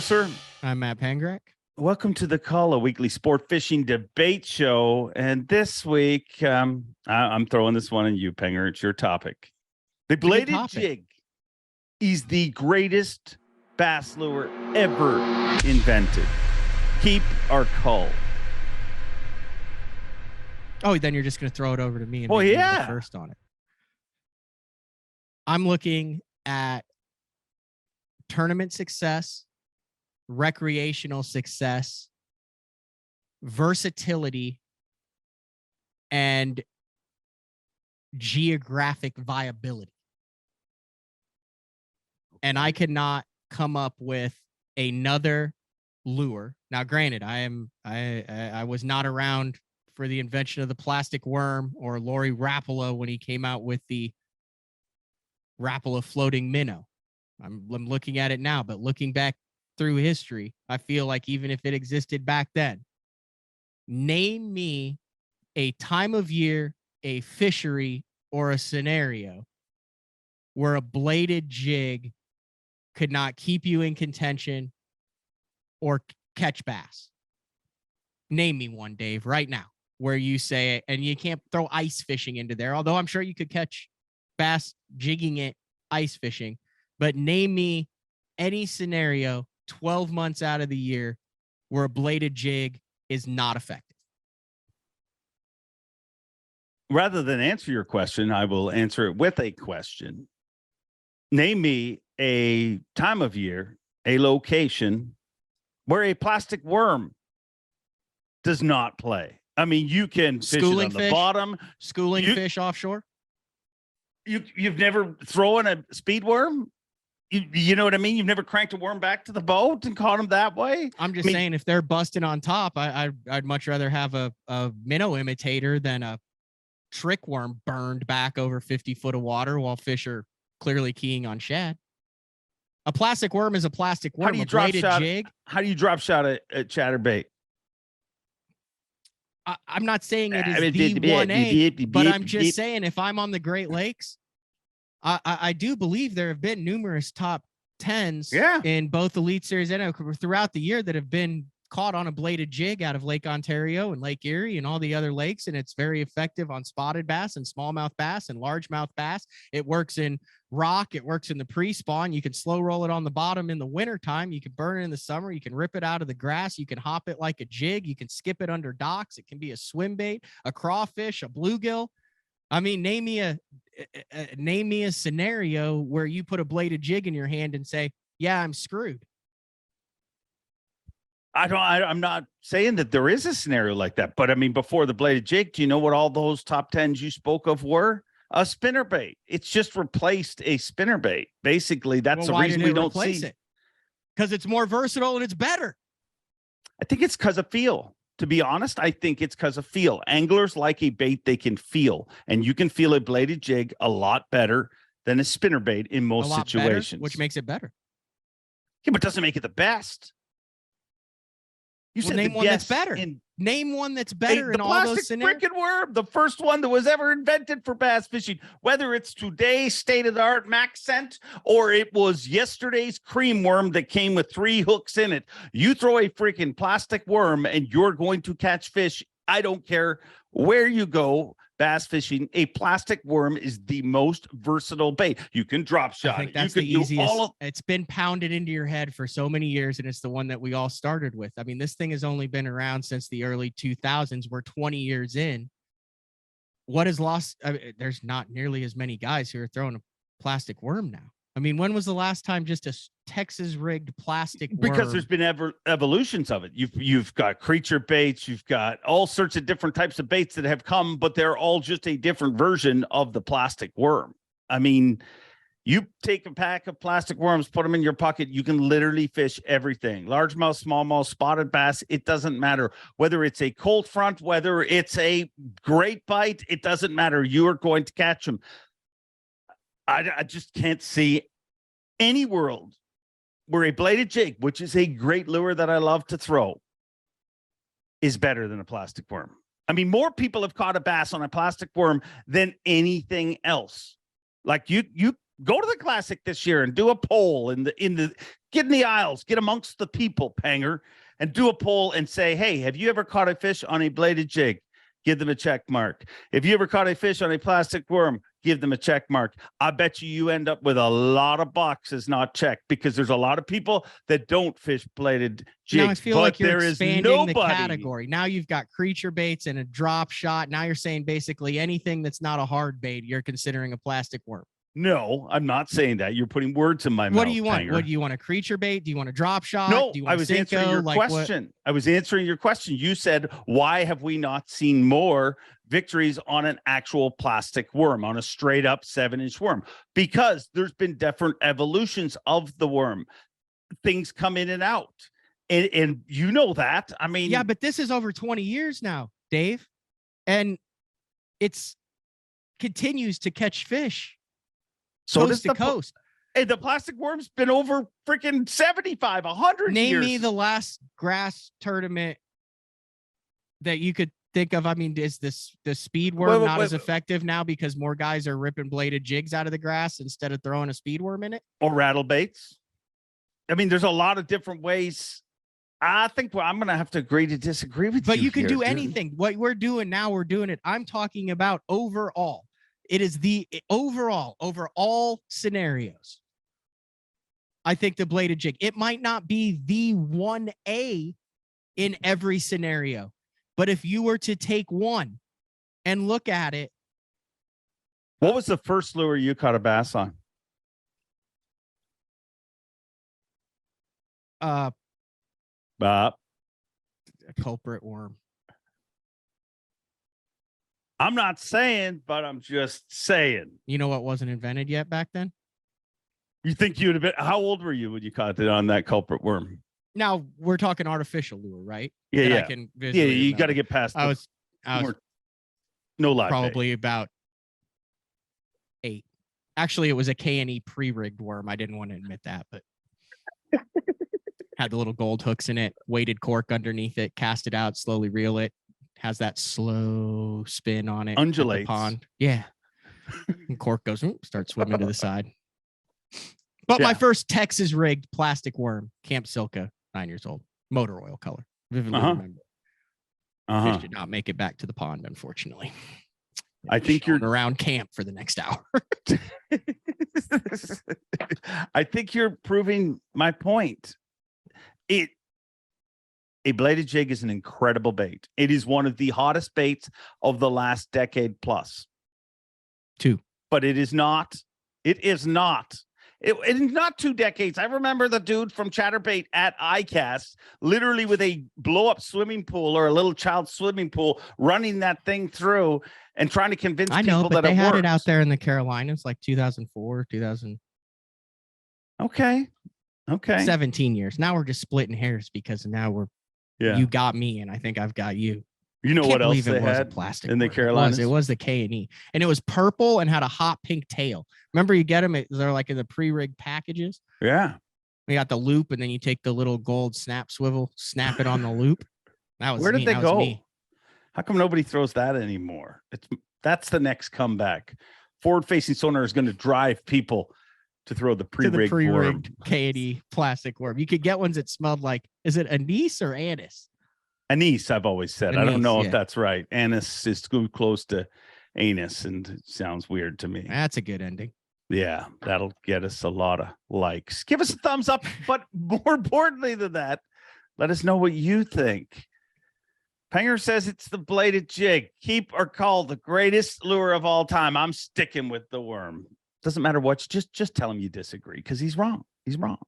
Mercer. I'm Matt Pangrac. Welcome to the CULL, a weekly sport fishing debate show. And this week, I'm throwing this one on you, Penger. It's your topic. The bladed jig is the greatest bass lure ever invented. Keep our CULL. Oh, then you're just going to throw it over to me and well, make me yeah. the first on it. I'm looking at tournament success, recreational success, versatility, and geographic viability. And I cannot come up with another lure. Now, granted, I was not around for the invention of the plastic worm or Lori Rapala when he came out with the Rapala floating minnow. I'm looking at it now, but looking back through history, I feel like even if it existed back then, name me a time of year, a fishery, or a scenario where a bladed jig could not keep you in contention or catch bass. Name me one, Dave, right now, where you say, and you can't throw ice fishing into there, although I'm sure you could catch bass jigging it ice fishing, but name me any scenario 12 months out of the year where a bladed jig is not effective. Rather than answer your question, I will answer it with a question. Name me a time of year, a location where a plastic worm does not play. I mean, you can fish it on the bottom. Schooling fish offshore. You've never thrown a speed worm? You know what I mean? You've never cranked a worm back to the boat and caught them that way? I'm just saying, if they're busting on top, I'd much rather have a minnow imitator than a trick worm burned back over 50 foot of water while fish are clearly keying on shad. A plastic worm is a plastic worm. How do you drop shot a chatterbait? I'm not saying it is the 1A, but I'm just saying if I'm on the Great Lakes, I do believe there have been numerous top 10s in both Elite Series and throughout the year that have been caught on a bladed jig out of Lake Ontario and Lake Erie and all the other lakes, and it's very effective on spotted bass and smallmouth bass and largemouth bass. It works in rock. It works in the pre-spawn. You can slow roll it on the bottom in the wintertime. You can burn it in the summer. You can rip it out of the grass. You can hop it like a jig. You can skip it under docks. It can be a swim bait, a crawfish, a bluegill. I mean, name me a scenario where you put a bladed jig in your hand and say, yeah, I'm screwed. I'm not saying that there is a scenario like that, but I mean, before the bladed jig, do you know what all those top 10s you spoke of were? A spinnerbait. It's just replaced a spinnerbait. Basically, that's the reason we don't see it. Because it's more versatile and it's better. I think it's because of feel. To be honest, I think it's because of feel. Anglers like a bait they can feel, and you can feel a bladed jig a lot better than a spinnerbait in most situations. Better, which makes it better. Yeah, but doesn't make it the best. You said name one that's better. Name one that's better in all those scenarios. The plastic frickin' worm, the first one that was ever invented for bass fishing, whether it's today's state-of-the-art max scent or it was yesterday's cream worm that came with 3 hooks in it. You throw a freaking plastic worm and you're going to catch fish. I don't care where you go bass fishing. A plastic worm is the most versatile bait. You can drop shot. I think that's the easiest. It's been pounded into your head for so many years, and it's the one that we all started with. I mean, this thing has only been around since the early 2000s. We're 20 years in. What is lost? I mean, there's not nearly as many guys who are throwing a plastic worm now. I mean, when was the last time just a Texas rigged plastic worm? Because there's been evolutions of it. You've got creature baits, you've got all sorts of different types of baits that have come, but they're all just a different version of the plastic worm. I mean, you take a pack of plastic worms, put them in your pocket, you can literally fish everything. Largemouth, smallmouth, spotted bass, it doesn't matter. Whether it's a cold front, whether it's a great bite, it doesn't matter. You are going to catch them. I just can't see any world where a bladed jig, which is a great lure that I love to throw, is better than a plastic worm. I mean, more people have caught a bass on a plastic worm than anything else. Like you go to the Classic this year and do a poll in the get in the aisles, get amongst the people, Panger, and do a poll and say, hey, have you ever caught a fish on a bladed jig? Give them a check mark. If you ever caught a fish on a plastic worm, give them a check mark. I bet you end up with a lot of boxes not checked, because there's a lot of people that don't fish bladed jigs. Now I feel like you're there is expanding the nobody. category. Now you've got creature baits and a drop shot. Now you're saying basically anything that's not a hard bait, you're considering a plastic worm. No, I'm not saying that. You're putting words in my mouth. What do you want? Panger. What do you want? A creature bait? Do you want a drop shot? No, do you want I was a Cinco? answering your Like question. I was answering your question. You said, why have we not seen more victories on an actual plastic worm, on a straight up 7-inch worm? Because there's been different evolutions of the worm. Things come in and out. And you know that. I mean, yeah, but this is over 20 years now, Dave. And it's continues to catch fish. so Coast to coast. And the plastic worm's been over freaking 75, 100 Name years. me the last grass tournament that you could think of. I mean, is the speed worm not as effective now because more guys are ripping bladed jigs out of the grass instead of throwing a speed worm in it? Or rattle baits. I mean, there's a lot of different ways. I think I'm going to have to agree to disagree with you. But you can here, do dude. anything. What we're doing now, we're doing it. I'm talking about overall. It is the overall over all scenarios. I think the bladed jig, it might not be the 1A in every scenario, but if you were to take one and look at it. What was the first lure you caught a bass on? A culprit worm. I'm not saying, but I'm just saying. You know what wasn't invented yet back then? You think you would have been, how old were you when you caught it on that culprit worm? Now we're talking artificial lure, right? Yeah, that yeah. I can Yeah, visually you got to remember. get past I was no live bait. probably about 8. Actually, it was a K&E pre-rigged worm. I didn't want to admit that, but had the little gold hooks in it, weighted cork underneath it, cast it out, slowly reel it. Has that slow spin on it. Undulates. At the pond. Yeah. And cork goes, starts swimming to the side. But my first Texas rigged plastic worm, Camp Silka, 9 years old, motor oil color. Vividly remember. Fish did not make it back to the pond, unfortunately. I think you're around camp for the next hour. I think you're proving my point. A bladed jig is an incredible bait. It is one of the hottest baits of the last decade plus. 2. But it is not. It is not. It is not 2 decades. I remember the dude from Chatterbait at ICAST, literally with a blow-up swimming pool or a little child's swimming pool, running that thing through and trying to convince people that they it had works. it out there in the Carolinas, like 2004, 2000. Okay. 17 years. Now we're just splitting hairs because now you got me and I think I've got you. You know what else they was had a plastic in the Carolinas? It was the K&E, and it was purple and had a hot pink tail. Remember, you get them? They're like in the pre-rigged packages. Yeah. We got the loop, and then you take the little gold snap swivel, snap it on the loop. That was Where did they That go? was me. How come nobody throws that anymore? That's the next comeback. Forward-facing sonar is going to drive people to throw the pre-rigged worm. K&E plastic worm. You could get ones that smelled like, is it anise or anise? Anise, I've always said. I don't Anise, know yeah. if that's right. Anise is too close to anus and it sounds weird to me. That's a good ending. Yeah, that'll get us a lot of likes. Give us a thumbs up, but more importantly than that, let us know what you think. Panger says it's the bladed jig. Keep or call the greatest lure of all time. I'm sticking with the worm. Doesn't matter what, just tell him you disagree because he's wrong. He's wrong.